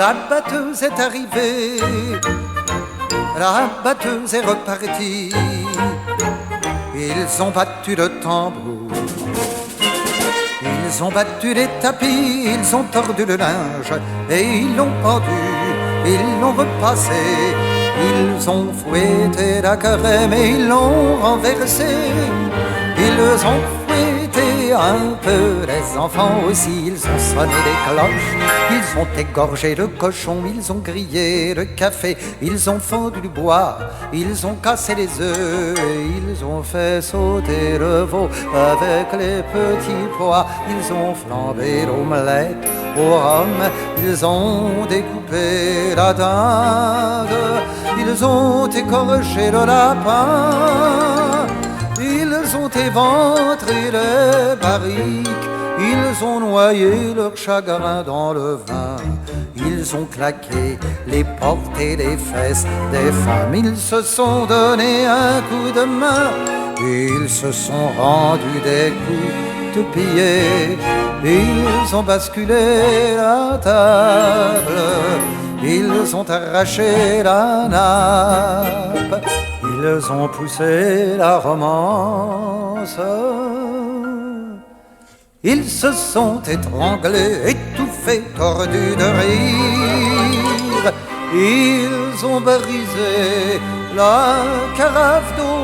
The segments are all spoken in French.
La batteuse est arrivée, la batteuse est repartie. Ils ont battu le tambour, ils ont battu les tapis, ils ont tordu le linge et ils l'ont pendu, ils l'ont repassé. Ils ont fouetté la crème et ils l'ont renversé. Ils ont fouetté un peu les enfants aussi. Ils ont sonné les cloches, ils ont égorgé le cochon, ils ont grillé le café, ils ont fendu du bois, ils ont cassé les œufs, ils ont fait sauter le veau avec les petits pois. Ils ont flambé l'omelette au rhum, ils ont découpé la dinde, ils ont égorgé le lapin, ils ont éventré les barriques, ils ont noyé leur chagrin dans le vin. Ils ont claqué les portes et les fesses des femmes. Ils se sont donné un coup de main, ils se sont rendus des coups de pied. Ils ont basculé la table, ils ont arraché la nappe, ils ont poussé la romance. Ils se sont étranglés, étouffés, tordus de rire. Ils ont brisé la carafe d'eau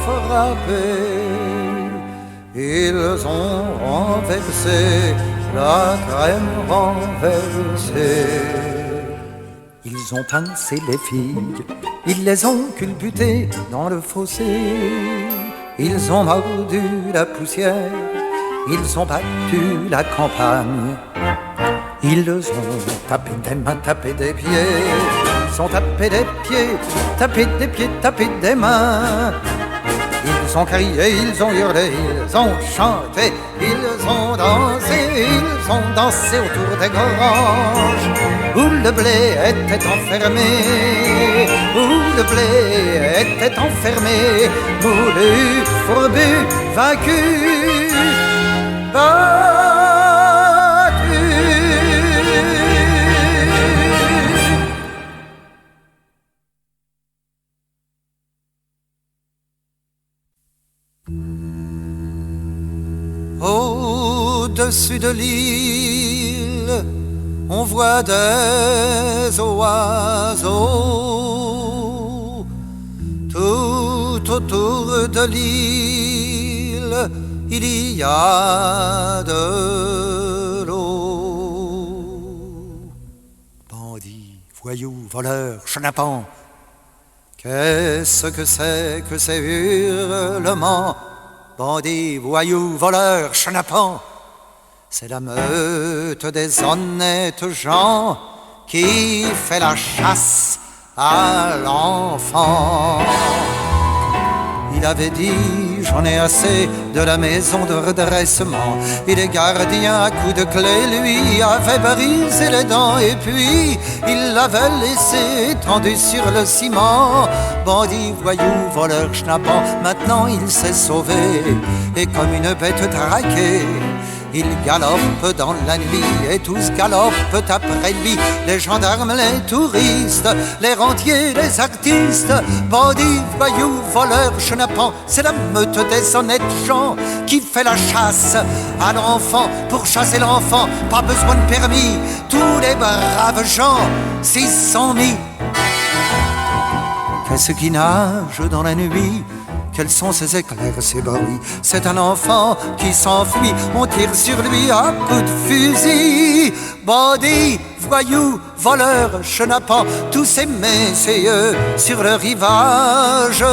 frappée. Ils ont renversé la crème renversée. Ils ont pincé les filles, ils les ont culbutées dans le fossé. Ils ont mordu la poussière, ils ont battu la campagne. Ils ont tapé des mains, tapé des pieds. Ils ont tapé des pieds, tapé des pieds, tapé des mains. Ils ont crié, ils ont hurlé, ils ont chanté, ils ont dansé autour des granges où le blé était enfermé, où le blé était enfermé, moulu, fourbu, vaincu, battu. Au-dessus de l'île, on voit des oiseaux. Tout autour de l'île, il y a de l'eau. Bandits, voyous, voleurs, chenapans, qu'est-ce que ces hurlements? Bandits, voyous, voleurs, chenapans, c'est la meute des honnêtes gens qui fait la chasse à l'enfant. Il avait dit, j'en ai assez de la maison de redressement. Et les gardiens à coups de clé lui avaient brisé les dents. Et puis, il l'avait laissé étendu sur le ciment. Bandit, voyou, voleur, schnappant, maintenant il s'est sauvé. Et comme une bête traquée, il galope dans la nuit et tous galopent après lui. Les gendarmes, les touristes, les rentiers, les artistes. Bandits, voyous, voleurs, chenapans, c'est la meute des honnêtes gens qui fait la chasse à l'enfant. Pour chasser l'enfant, pas besoin de permis. Tous les braves gens s'y sont mis. Qu'est-ce qui nage dans la nuit? Quels sont ces éclairs, ces bruits? C'est un enfant qui s'enfuit, on tire sur lui à coups de fusil. Bandits, voyous, voleurs, chenapans, tous ces messieurs sur le rivage,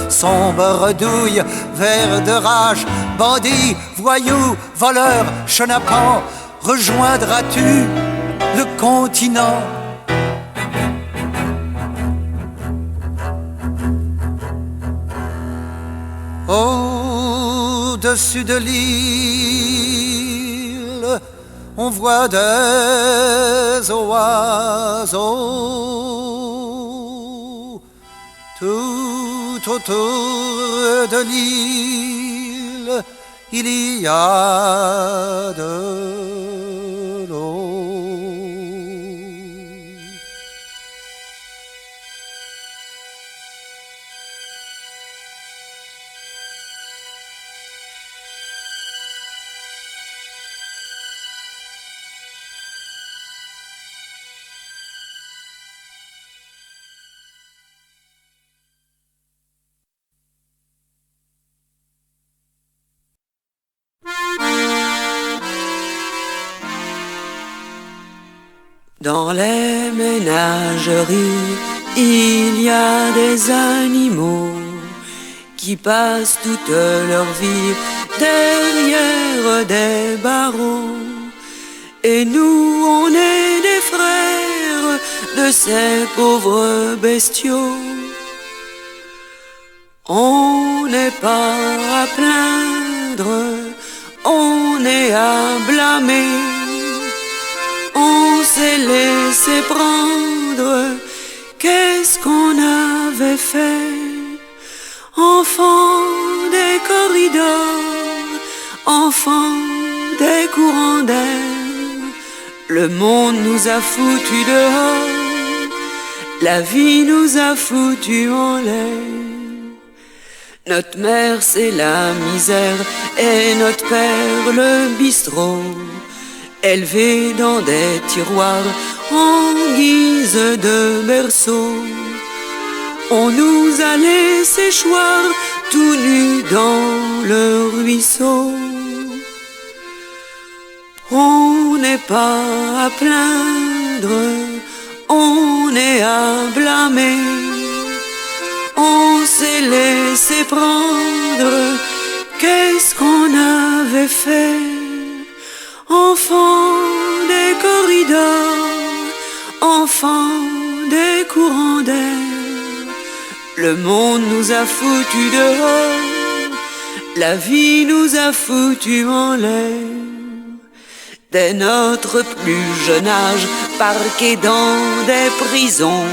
sombre douille, vert de rage. Bandits, voyous, voleurs, chenapans, rejoindras-tu le continent? Au-dessus de l'île, on voit des oiseaux. Tout autour de l'île, il y a de l'eau. Dans les ménageries, il y a des animaux qui passent toute leur vie derrière des barreaux. Et nous, on est des frères de ces pauvres bestiaux. On n'est pas à plaindre, on est à blâmer. On s'est laissé prendre, qu'est-ce qu'on avait fait? Enfants des corridors, enfants des courants d'air, le monde nous a foutus dehors, la vie nous a foutus en l'air. Notre mère c'est la misère et notre père le bistrot, élevés dans des tiroirs en guise de berceau. On nous a laissé choir tout nus dans le ruisseau. On n'est pas à plaindre, on est à blâmer. On s'est laissé prendre, qu'est-ce qu'on avait fait? Enfants des corridors, enfants des courants d'air, le monde nous a foutus dehors, la vie nous a foutus en l'air. Dès notre plus jeune âge, parqués dans des prisons,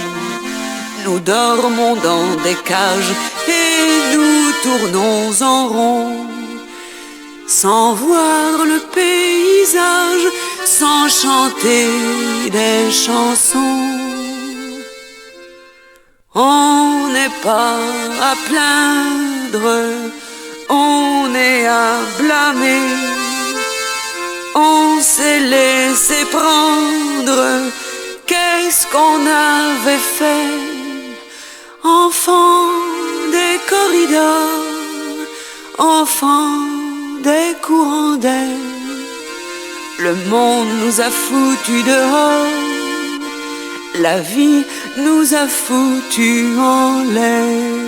nous dormons dans des cages et nous tournons en rond, sans voir le paysage, sans chanter des chansons. On n'est pas à plaindre, on est à blâmer. On s'est laissé prendre, qu'est-ce qu'on avait fait? Enfants des corridors, enfants des courants d'air, le monde nous a foutus dehors, la vie nous a foutus en l'air.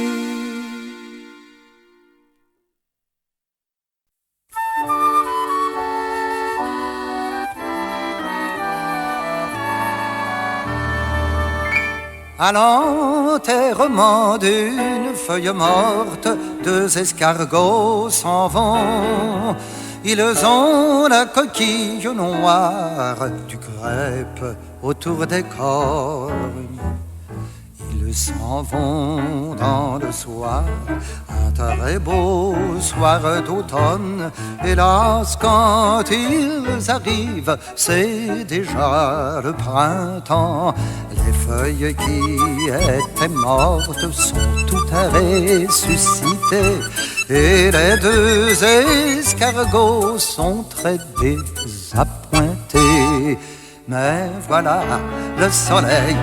À l'enterrement d'une feuille morte, deux escargots s'en vont. Ils ont la coquille noire du crêpe autour des corps. Ils s'en vont dans le soir, un très beau soir d'automne. Hélas, quand ils arrivent, c'est déjà le printemps. Les feuilles qui étaient mortes sont toutes ressuscitées, et les deux escargots sont très désappointés. Mais voilà le soleil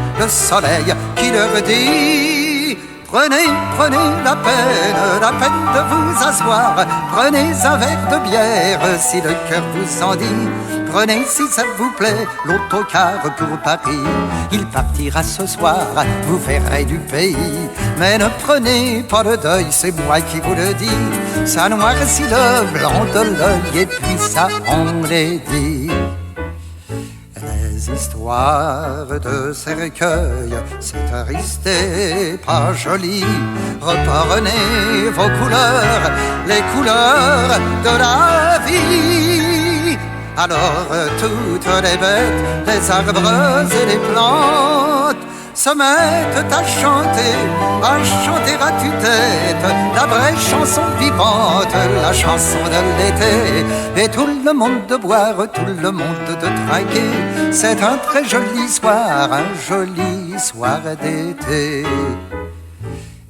qui leur dit: prenez la peine de vous asseoir. Prenez un verre de bière si le cœur vous en dit. Prenez, si ça vous plaît, l'autocar pour Paris. Il partira ce soir, vous verrez du pays. Mais ne prenez pas le deuil, c'est moi qui vous le dis. Ça noircit le blanc de l'œil et puis ça enlaidit. Les histoires de cercueil, c'est triste et pas joli. Reprenez vos couleurs, les couleurs de la vie. Alors toutes les bêtes, les arbres et les plantes se mettent à chanter à tue-tête la vraie chanson vivante, la chanson de l'été. Et tout le monde de boire, tout le monde de trinquer. C'est un très joli soir, un joli soir d'été.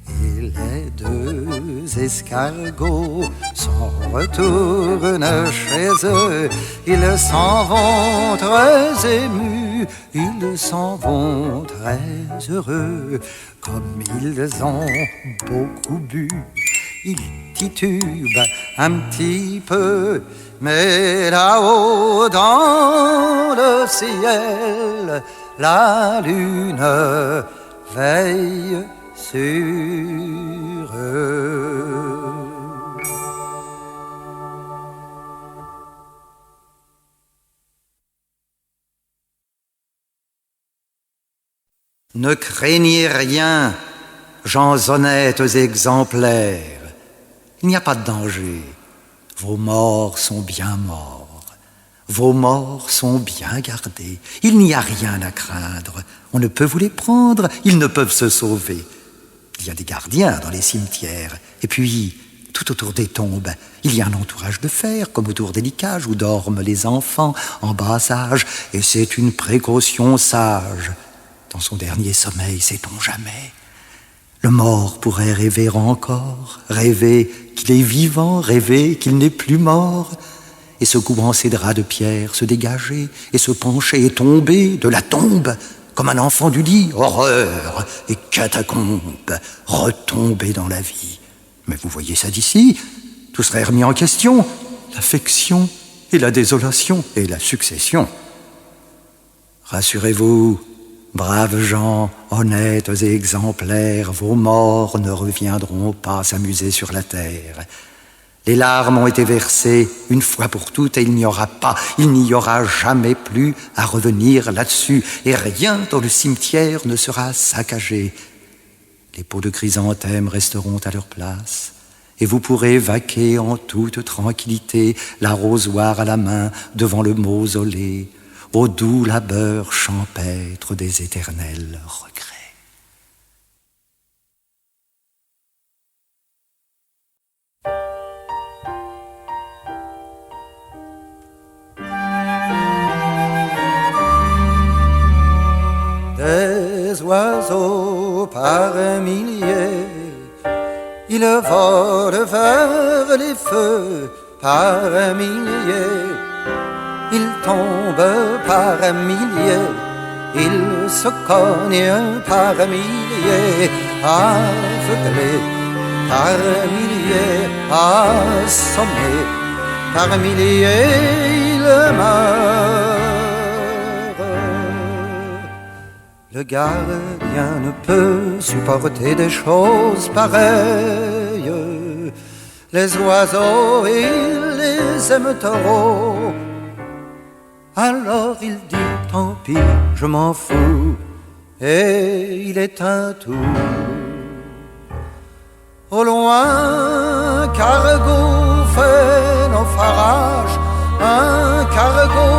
Et les deux escargots s'en retournent chez eux. Ils s'en vont très émus, ils s'en vont très heureux. Comme ils ont beaucoup bu, ils titubent un petit peu. Mais là-haut dans le ciel, la lune veille sur eux. Ne craignez rien, gens honnêtes exemplaires. Il n'y a pas de danger. Vos morts sont bien morts. Vos morts sont bien gardés. Il n'y a rien à craindre. On ne peut vous les prendre. Ils ne peuvent se sauver. Il y a des gardiens dans les cimetières. Et puis, tout autour des tombes, il y a un entourage de fer, comme autour des licages où dorment les enfants en bas âge. Et c'est une précaution sage. Dans son dernier sommeil, sait-on jamais? Le mort pourrait rêver encore, rêver qu'il est vivant, rêver qu'il n'est plus mort, et secouant ses draps de pierre, se dégager, et se pencher et tomber de la tombe, comme un enfant du lit, horreur et catacombe, retomber dans la vie. Mais vous voyez ça d'ici, tout serait remis en question, l'affection et la désolation et la succession. Rassurez-vous, braves gens, honnêtes et exemplaires, vos morts ne reviendront pas s'amuser sur la terre. Les larmes ont été versées une fois pour toutes et il n'y aura jamais plus à revenir là-dessus. Et rien dans le cimetière ne sera saccagé. Les pots de chrysanthème resteront à leur place. Et vous pourrez vaquer en toute tranquillité, l'arrosoir à la main devant le mausolée, au doux labeur champêtre des éternels regrets. Des oiseaux par milliers, ils volent vers les feux par milliers. Ils tombent par milliers, ils se cognent par milliers, aveuglés par milliers, assommés par milliers, ils meurent. Le gardien ne peut supporter des choses pareilles. Les oiseaux, ils les aiment trop. Alors il dit tant pis, je m'en fous, et il éteint tout. Au loin, cargo fait naufrage, un cargo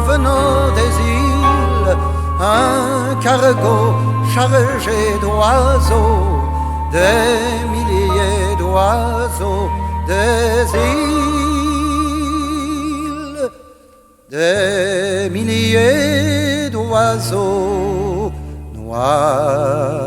venant des îles, un cargo chargé d'oiseaux, des milliers d'oiseaux, des îles, des milliers d'oiseaux noyés.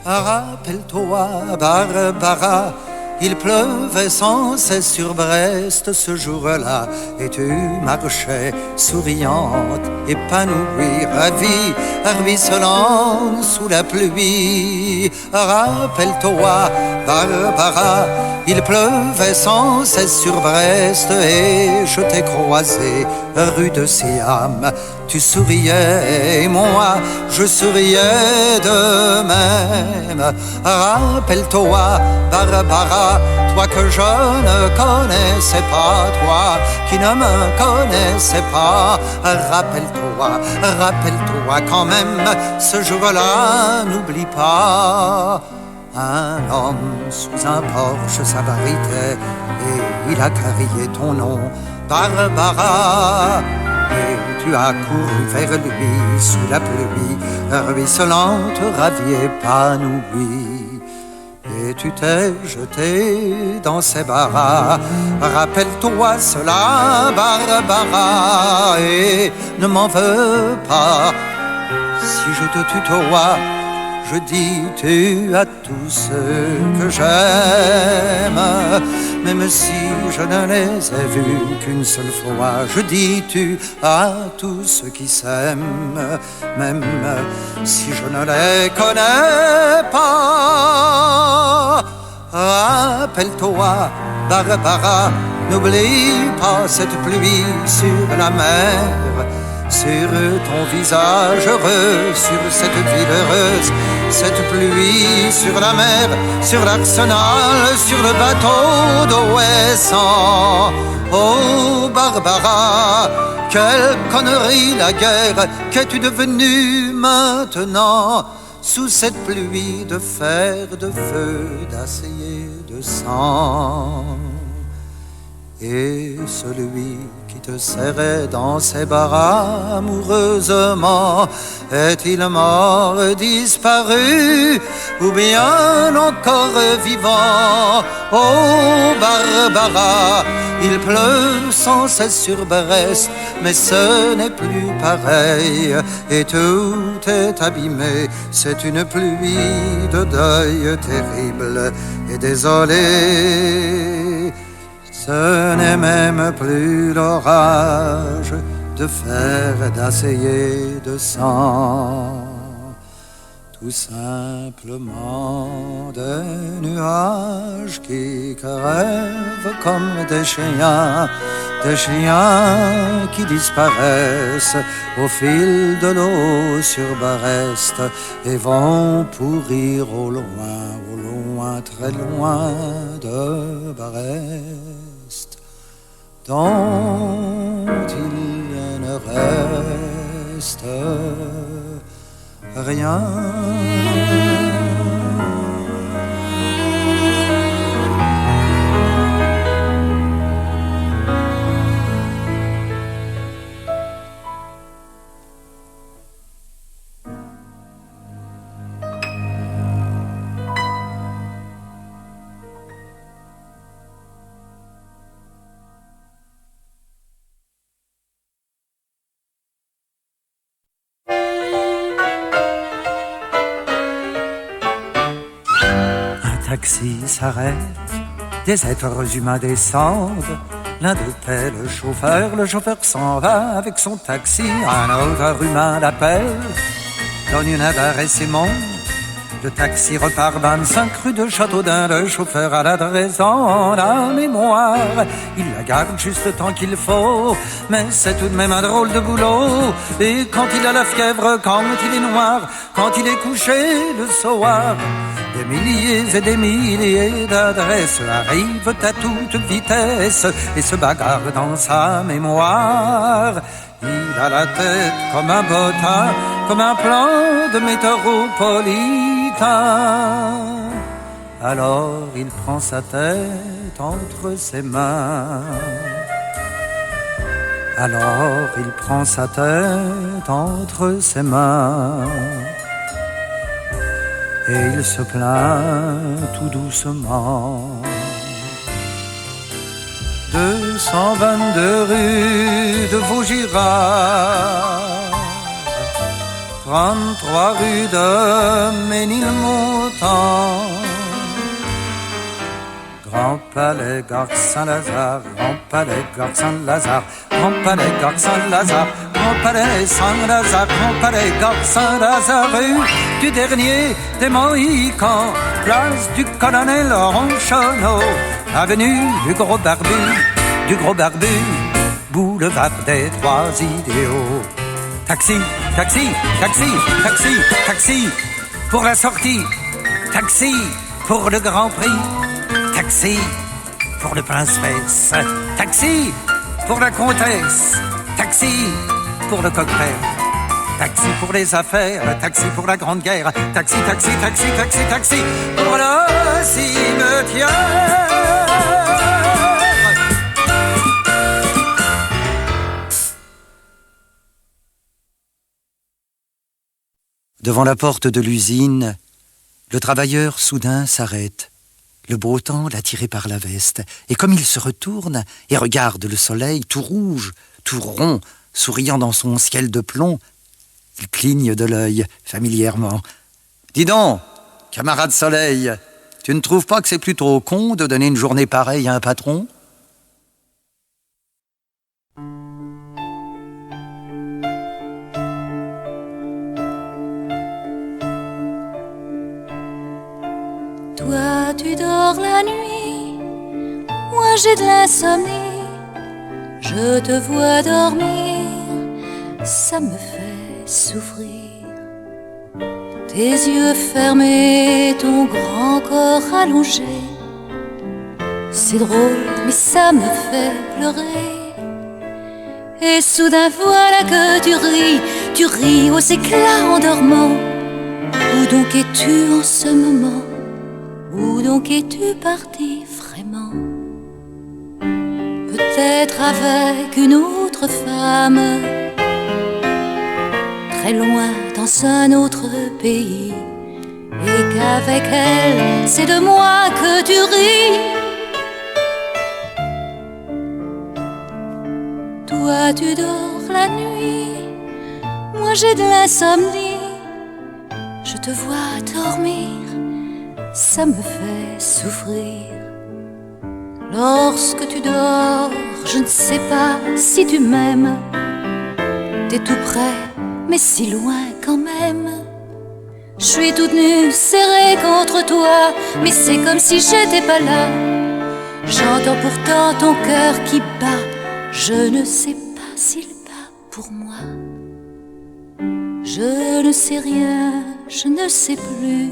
Rappelle-toi, Barbara, il pleuvait sans cesse sur Brest ce jour-là, et tu marchais souriante, épanouie, ravie, ruisselante sous la pluie. Rappelle-toi, Barbara, il pleuvait sans cesse sur Brest, et je t'ai croisé rue de Siam. Tu souriais et moi, je souriais de même. Rappelle-toi, Barbara, toi que je ne connaissais pas, toi qui ne me connaissais pas. Rappelle-toi, rappelle-toi quand même, ce jour-là, n'oublie pas. Un homme sous un porche s'abritait et il a crié ton nom, Barbara. Et tu as couru vers lui sous la pluie, ruisselante, ravie, épanouie. Et tu t'es jeté dans ses bras. Rappelle-toi cela, Barbara, et ne m'en veux pas. Si je te tutoie, je dis tu as tout ce que j'aime. même si je ne les ai vus qu'une seule fois. Je dis tu à tous ceux qui s'aiment, même si je ne les connais pas. Appelle-toi Barbara, n'oublie pas cette pluie sur la mer, sur ton visage heureux, sur cette ville heureuse, cette pluie sur la mer, sur l'arsenal, sur le bateau d'Ouessant. Oh Barbara, quelle connerie la guerre, qu'es-tu devenue maintenant, sous cette pluie de fer, de feu, d'acier, de sang. Et celui qui te serrait dans ses bras amoureusement, est-il mort, disparu, ou bien encore vivant? Oh Barbara, il pleut sans cesse sur Brest, mais ce n'est plus pareil, et tout est abîmé. C'est une pluie de deuil terrible et désolé. Ce n'est même plus l'orage de fer, d'acier, de sang, tout simplement des nuages qui crèvent comme des chiens qui disparaissent au fil de l'eau sur Brest et vont pourrir au loin, très loin de Brest, dont il ne reste rien. Taxi s'arrête, des êtres humains descendent. L'un d'eux est le chauffeur s'en va avec son taxi. Un autre humain l'appelle, donne une adresse et monte. Le taxi repart 25 rue de Châteaudun. Le chauffeur a l'adresse dans la mémoire. Il la garde juste le temps qu'il faut, mais c'est tout de même un drôle de boulot. Et quand il a la fièvre, quand il est noir, quand il est couché le soir, des milliers et des milliers d'adresses arrivent à toute vitesse et se bagarrent dans sa mémoire. Il a la tête comme un bottin, comme un plan de métropolitain. Alors il prend sa tête entre ses mains. Alors il prend sa tête entre ses mains. Et il se plaint tout doucement. 222 rue de Vaugirard, 33 rue de Ménilmontant, Grand Palais, Gare Saint-Lazare, Grand Palais, Gare Saint-Lazare, Grand Palais, Gare Saint-Lazare, Grand Palais, Saint-Lazare, Grand Palais, Gare Saint-Lazare, rue du dernier des Mohicans, place du colonel Ronchonneau, avenue du Gros Barbu, boulevard des Trois Idéaux. Taxi, taxi, taxi, taxi, taxi, pour la sortie, taxi, pour le Grand Prix, taxi, pour le Prince-Fesse, taxi, pour la Comtesse, taxi, pour le cocktail, taxi pour les affaires, taxi pour la Grande Guerre, taxi, taxi, taxi, taxi, taxi, pour le cimetière. Devant la porte de l'usine, le travailleur soudain s'arrête. Le beau temps l'a tiré par la veste, et comme il se retourne et regarde le soleil tout rouge, tout rond, souriant dans son ciel de plomb, il cligne de l'œil familièrement. « Dis donc, camarade soleil, Tu ne trouves pas que c'est plutôt con de donner une journée pareille à un patron ? Toi, tu dors la nuit, moi j'ai de l'insomnie. Je te vois dormir, ça me fait souffrir. Tes yeux fermés, ton grand corps allongé, c'est drôle, mais ça me fait pleurer. Et soudain voilà que tu ris aux éclats en dormant. Où donc es-tu en ce moment ? Où donc es-tu parti vraiment ? Peut-être avec une autre femme, très loin dans un autre pays, et qu'avec elle, c'est de moi que tu ris. Toi, tu dors la nuit, moi j'ai de l'insomnie. Je te vois dormir, ça me fait souffrir. Lorsque tu dors, je ne sais pas si tu m'aimes. T'es tout près, mais si loin quand même. Je suis toute nue, serrée contre toi, mais c'est comme si j'étais pas là. J'entends pourtant ton cœur qui bat. Je ne sais pas s'il bat pour moi. Je ne sais rien, je ne sais plus.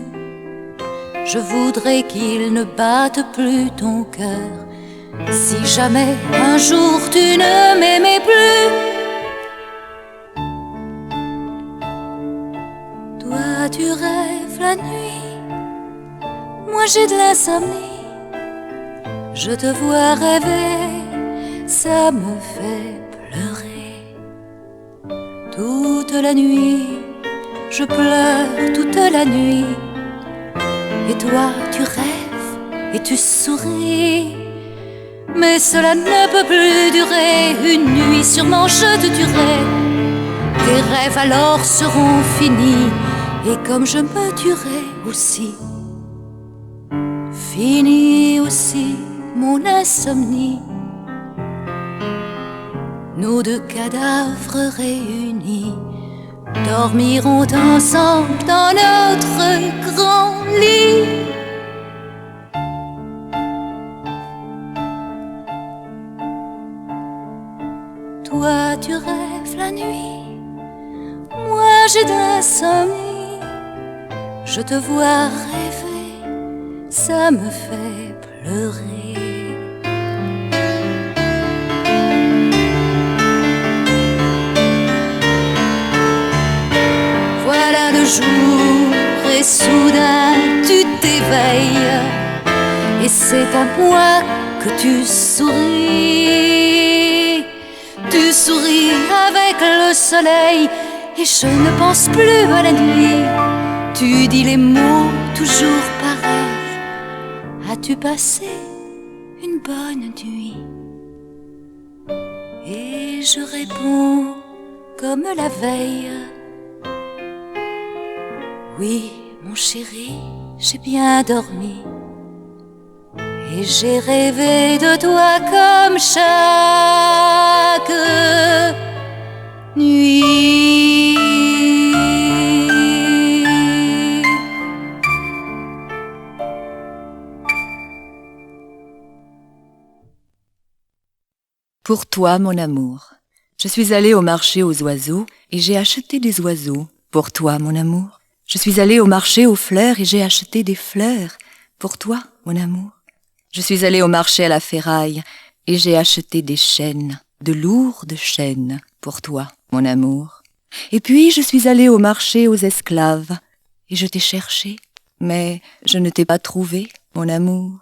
Je voudrais qu'il ne batte plus ton cœur. Si jamais un jour tu ne m'aimais plus. Toi tu rêves la nuit, moi j'ai de l'insomnie. Je te vois rêver, ça me fait pleurer. Toute la nuit, je pleure toute la nuit. Et toi tu rêves et tu souris. Mais cela ne peut plus durer. Une nuit sûrement je te tuerai. Tes rêves alors seront finis. Et comme je me tuerai aussi, fini aussi mon insomnie. Nous deux cadavres réunis dormiront ensemble dans notre grand lit. Toi tu rêves la nuit, moi j'ai de l'insomnie. Je te vois rêver, ça me fait pleurer. Voilà le jour et soudain tu t'éveilles. Et c'est à moi que tu souris. Tu souris avec le soleil et je ne pense plus à la nuit. Tu dis les mots toujours pareils. As-tu passé une bonne nuit? Et je réponds comme la veille. Oui, mon chéri, j'ai bien dormi. Et j'ai rêvé de toi comme chaque nuit. Pour toi, mon amour. Je suis allée au marché aux oiseaux et j'ai acheté des oiseaux. Pour toi, mon amour. Je suis allée au marché aux fleurs et j'ai acheté des fleurs. Pour toi, mon amour. Je suis allée au marché à la ferraille et j'ai acheté des chaînes, de lourdes chaînes. Pour toi, mon amour. Et puis je suis allée au marché aux esclaves et je t'ai cherché, mais je ne t'ai pas trouvé, mon amour.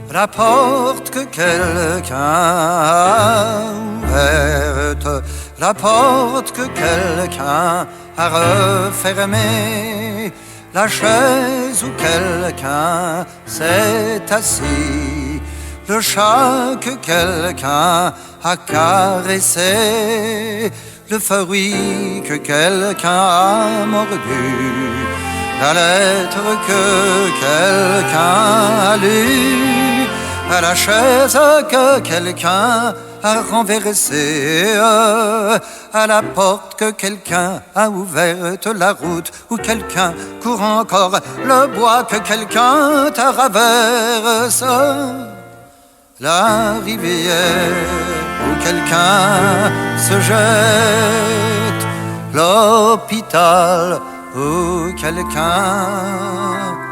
La porte que quelqu'un a ouverte, la porte que quelqu'un a refermée, la chaise où quelqu'un s'est assis, le chat que quelqu'un a caressé, le fruit que quelqu'un a mordu, la lettre que quelqu'un a lue, à la chaise que quelqu'un a renversée, à la porte que quelqu'un a ouverte, la route où quelqu'un court encore, le bois que quelqu'un traverse, la rivière où quelqu'un se jette, l'hôpital où quelqu'un